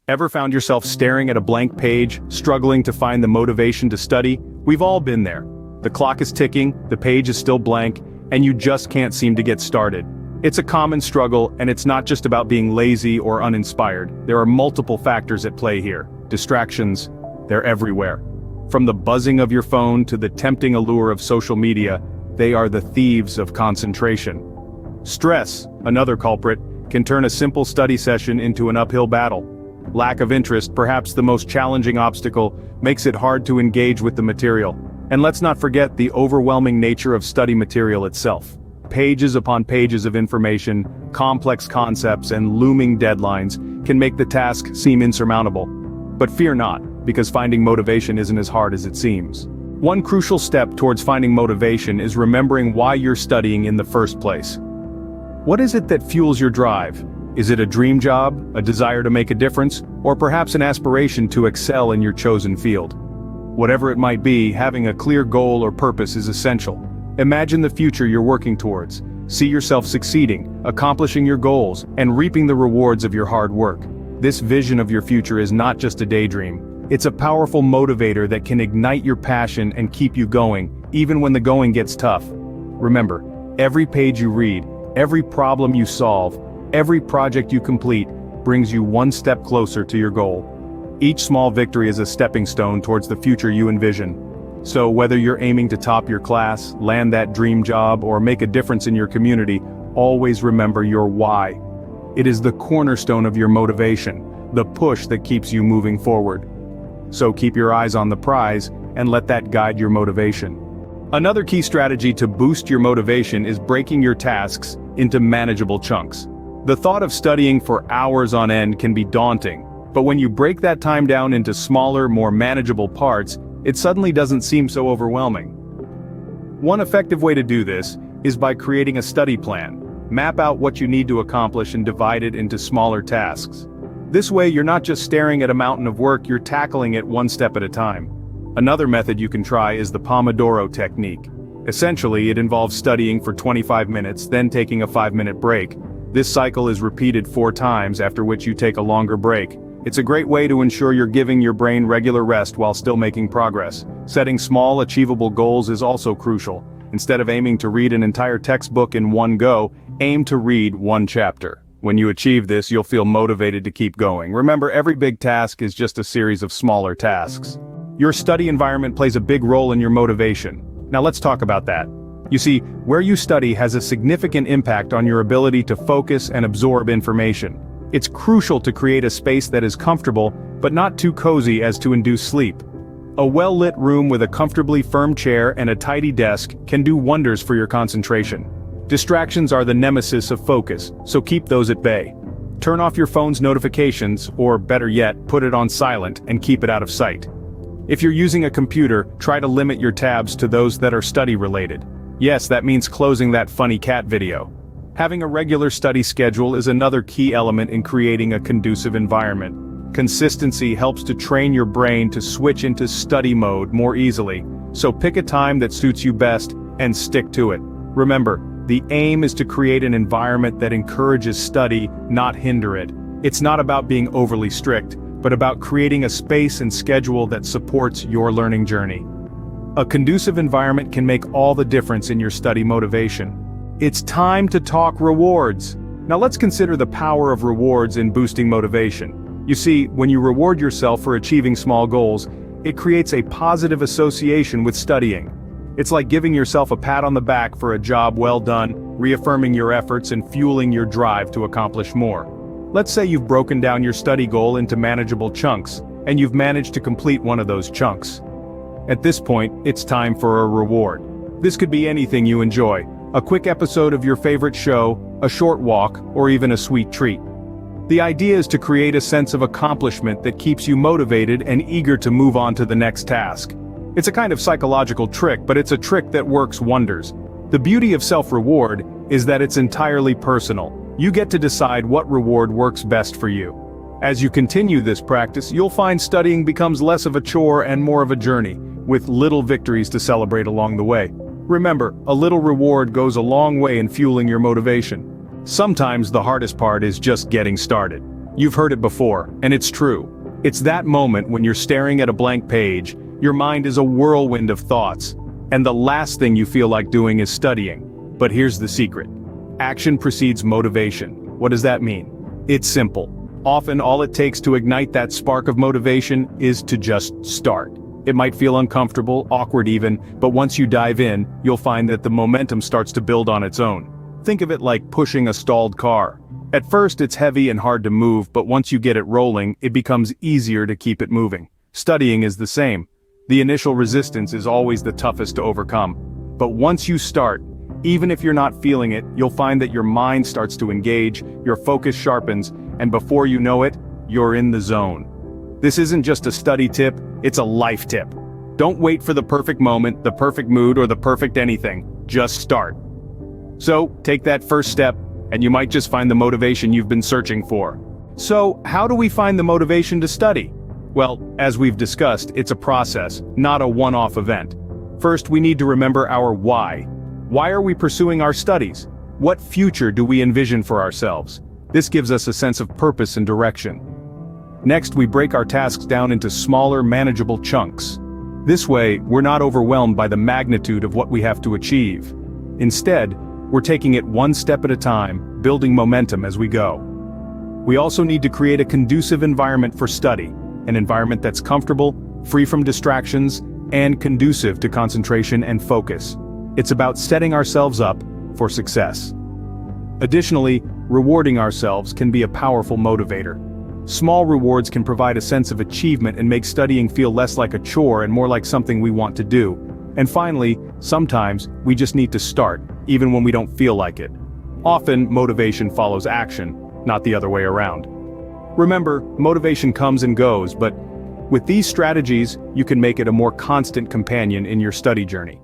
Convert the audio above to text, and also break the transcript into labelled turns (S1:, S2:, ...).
S1: Ever found yourself staring at a blank page, struggling to find the motivation to study? We've all been there. The clock is ticking, the page is still blank, and you just can't seem to get started. It's a common struggle, and it's not just about being lazy or uninspired. There are multiple factors at play here. Distractions, they're everywhere. From the buzzing of your phone to the tempting allure of social media, they are the thieves of concentration. Stress, another culprit, can turn a simple study session into an uphill battle. Lack of interest, perhaps the most challenging obstacle, makes it hard to engage with the material. And let's not forget the overwhelming nature of study material itself. Pages upon pages of information, complex concepts, and looming deadlines can make the task seem insurmountable. But fear not, because finding motivation isn't as hard as it seems. One crucial step towards finding motivation is remembering why you're studying in the first place. What is it that fuels your drive? Is it a dream job, a desire to make a difference, or perhaps an aspiration to excel in your chosen field? Whatever it might be, having a clear goal or purpose is essential. Imagine the future you're working towards. See yourself succeeding, accomplishing your goals, and reaping the rewards of your hard work. This vision of your future is not just a daydream. It's a powerful motivator that can ignite your passion and keep you going, even when the going gets tough. Remember, every page you read, every problem you solve, every project you complete brings you one step closer to your goal. Each small victory is a stepping stone towards the future you envision. So whether you're aiming to top your class, land that dream job, or make a difference in your community, always remember your why. It is the cornerstone of your motivation, the push that keeps you moving forward. So keep your eyes on the prize and let that guide your motivation. Another key strategy to boost your motivation is breaking your tasks into manageable chunks. The thought of studying for hours on end can be daunting, but when you break that time down into smaller, more manageable parts, it suddenly doesn't seem so overwhelming. One effective way to do this is by creating a study plan. Map out what you need to accomplish and divide it into smaller tasks. This way you're not just staring at a mountain of work, you're tackling it one step at a time. Another method you can try is the Pomodoro technique. Essentially, it involves studying for 25 minutes, then taking a 5-minute break. This cycle is repeated 4 times, after which you take a longer break. It's a great way to ensure you're giving your brain regular rest while still making progress. Setting small, achievable goals is also crucial. Instead of aiming to read an entire textbook in one go, aim to read one chapter. When you achieve this, you'll feel motivated to keep going. Remember, every big task is just a series of smaller tasks. Your study environment plays a big role in your motivation. Now let's talk about that. You see, where you study has a significant impact on your ability to focus and absorb information. It's crucial to create a space that is comfortable, but not too cozy as to induce sleep. A well-lit room with a comfortably firm chair and a tidy desk can do wonders for your concentration. Distractions are the nemesis of focus, so keep those at bay. Turn off your phone's notifications, or better yet, put it on silent and keep it out of sight. If you're using a computer, try to limit your tabs to those that are study-related. Yes, that means closing that funny cat video. Having a regular study schedule is another key element in creating a conducive environment. Consistency helps to train your brain to switch into study mode more easily, so pick a time that suits you best and stick to it. Remember, the aim is to create an environment that encourages study, not hinder it. It's not about being overly strict, but about creating a space and schedule that supports your learning journey. A conducive environment can make all the difference in your study motivation. It's time to talk rewards. Now let's consider the power of rewards in boosting motivation. You see, when you reward yourself for achieving small goals, it creates a positive association with studying. It's like giving yourself a pat on the back for a job well done, reaffirming your efforts and fueling your drive to accomplish more. Let's say you've broken down your study goal into manageable chunks, and you've managed to complete one of those chunks. At this point, it's time for a reward. This could be anything you enjoy: a quick episode of your favorite show, a short walk, or even a sweet treat. The idea is to create a sense of accomplishment that keeps you motivated and eager to move on to the next task. It's a kind of psychological trick, but it's a trick that works wonders. The beauty of self-reward is that it's entirely personal. You get to decide what reward works best for you. As you continue this practice, you'll find studying becomes less of a chore and more of a journey, with little victories to celebrate along the way. Remember, a little reward goes a long way in fueling your motivation. Sometimes the hardest part is just getting started. You've heard it before, and it's true. It's that moment when you're staring at a blank page, your mind is a whirlwind of thoughts, and the last thing you feel like doing is studying. But here's the secret. Action precedes motivation. What does that mean? It's simple. Often all it takes to ignite that spark of motivation is to just start. It might feel uncomfortable, awkward even, but once you dive in, you'll find that the momentum starts to build on its own. Think of it like pushing a stalled car. At first it's heavy and hard to move, but once you get it rolling, it becomes easier to keep it moving. Studying is the same. The initial resistance is always the toughest to overcome. But once you start, even if you're not feeling it, you'll find that your mind starts to engage, your focus sharpens, and before you know it, you're in the zone. This isn't just a study tip, it's a life tip. Don't wait for the perfect moment, the perfect mood, or the perfect anything. Just start. So, take that first step, and you might just find the motivation you've been searching for. So, how do we find the motivation to study? Well, as we've discussed, it's a process, not a one-off event. First, we need to remember our why. Why are we pursuing our studies? What future do we envision for ourselves? This gives us a sense of purpose and direction. Next, we break our tasks down into smaller, manageable chunks. This way, we're not overwhelmed by the magnitude of what we have to achieve. Instead, we're taking it one step at a time, building momentum as we go. We also need to create a conducive environment for study, an environment that's comfortable, free from distractions, and conducive to concentration and focus. It's about setting ourselves up for success. Additionally, rewarding ourselves can be a powerful motivator. Small rewards can provide a sense of achievement and make studying feel less like a chore and more like something we want to do. And finally, sometimes we just need to start, even when we don't feel like it. Often, motivation follows action, not the other way around. Remember, motivation comes and goes, but with these strategies, you can make it a more constant companion in your study journey.